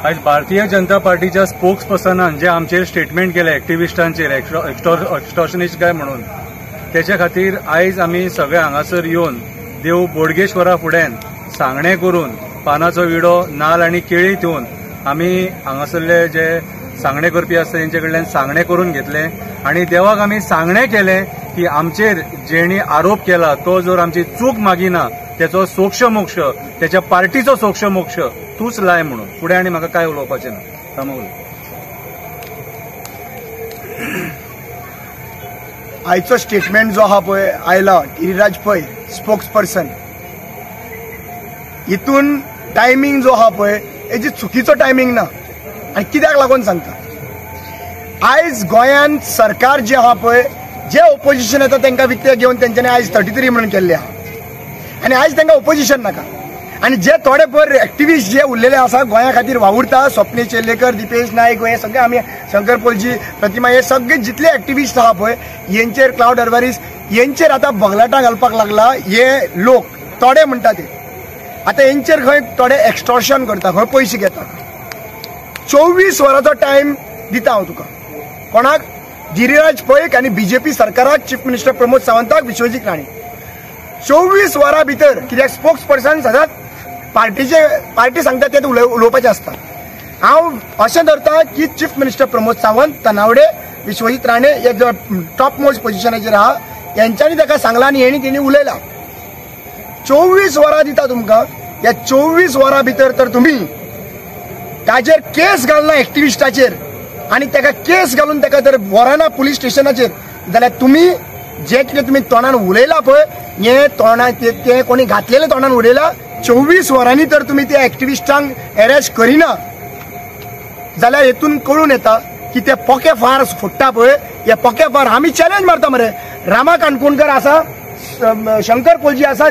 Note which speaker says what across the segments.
Speaker 1: आज भारतीय जनता पार्टीच्या स्पोक्स पर्सनान जे आमचेर स्टेटमेंट केले एक्टिविस्टांचेर एक्स्टॉर्शनिस्ट काय म्हणून त्याच्या खातीर आयज आमी सगळे हांगासर येवन देव बोडगेश्वरा फुड्यान सांगणे करून पानाचो विडो नाल्ल आनी केळी दिवन आमी हांगासरले जे सांगणे करपी आसता तेंचे कडल्यान सांगणे करून घेतले आनी देवाक आमी सांगणे केले की आमचेर जेणी आरोप केला तो जर आमची चूक मागिना त्याचो सोक्ष मोक्ष त्याच्या पार्टीचो सोक्ष मोक्ष तूच लाय म्हणून फुडें आनी म्हाका काय उलोवपाचें ना।
Speaker 2: आयचो स्टेटमेंट जो आहा पळय आयला गिरीराज पै स्पोक्स पर्सन हितून टायमिंग जो आहा पळय हेजी चुकीचो टायमिंग ना आनी कित्याक लागून सांगता आयज गोंयान सरकार जे आहा पळय जे ओपोजिशन येता तांकां विकते घेवन तेंच्यांनी आयज 33 म्हणून केल्ले आहा आनी आयज तांकां ओपोजिशन नाका आनी जे थोडे पयर एक्टिविस्ट जे उरलेले आसा गोंया खातीर वावुरता स्वप्नील चेल्लेकर दिपेश नायक हे सगळे आमी शंकर पोलजी प्रतिमा हे सगळे जितले एक्टिविस्ट आहा पळय हेंचेर क्लाउड अडवारीस हेंचेर आतां बगलाटां घालपाक लागला हे लोक थोडे म्हणटा ते आतां हेंचेर खंय थोडे एक्स्टॉर्शन करता खंय पयशे घेता 24 वरांचो टायम दिता हांव तुका कोणाक गिरीराज पैक आनी बीजेपी सरकाराक चीफ मिनिस्टर प्रमोद सावंताक विश्वजीत राणे 24 वरां भितर कित्याक स्पोक्स पर्सन सदांच पार्टी सांगता ते उलोवपाचें आसता हांव अशें धरता की चीफ मिनिस्टर प्रमोद सावंत तनावडे विश्वजीत राणे हे जो टॉप मोस्ट पोजिशनाचेर आहा यांच्यांनी ताका सांगला आनी तेणी उलयला 24 वरां दिता तुमकां ह्या 24 वरां भितर तर तुमी ताजेर केस घालना एक्टिविस्टाचेर आनी ताका केस घालून ताका जर वराना पुलीस स्टेशनाचेर जाल्यार तुमी जे कितें तुमी तोंडान उलयला पळय हे तोंडान ते कोणी घातलेले तोंडान उलयला 24 वरांनी तर तुमी त्या एक्टिविस्टांक अरेस्ट करिना जाल्यार हेतून कळून येता की ते पोके फार फोडटा पळय हे पोके फार आमी चॅलेंज मारता मरे रामा काणकोणकर आसा शंकर पोलजी आसा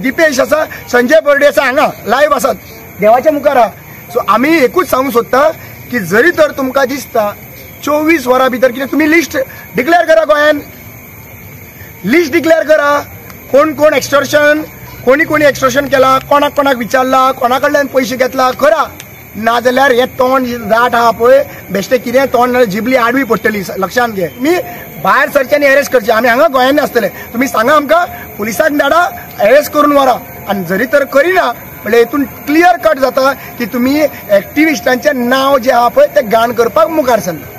Speaker 2: दिपेश आसा संजय बर्डे आसा हांगा लायव्ह आसात देवाच्या मुखार आहा सो आमी एकूच सांगूंक सोदता की जरी तर तुमकां दिसता 24 वरां भितर कितें तुमी लिस्ट डिक्लेअर करा गोंयान लिस्ट डिक्लेअर करा कोण कोण एक्स्टॉर्शन कोणी एक्स्टॉर्शन केला कोणाक विचारला कोणा कडल्यान पयशे घेतला करा नाजाल्यार हे तोंड दाट आहा पळय बेश्टे कितें तोंड जिबली आडवी पडटली लक्षांत घे मी भायर सरच्यांनी अरेस्ट करचे आमी हांगा गोंयांनी आसतले तुमी सांगा आमकां पुलिसांक धाडा अरेस्ट करून व्हरा आनी जरी तर करिना म्हणजे हेतून क्लियर कट जाता की तुम्ही एक्टिविस्टांचे नाव जे आहा पळय ते घाण करपाक मुखार सरला।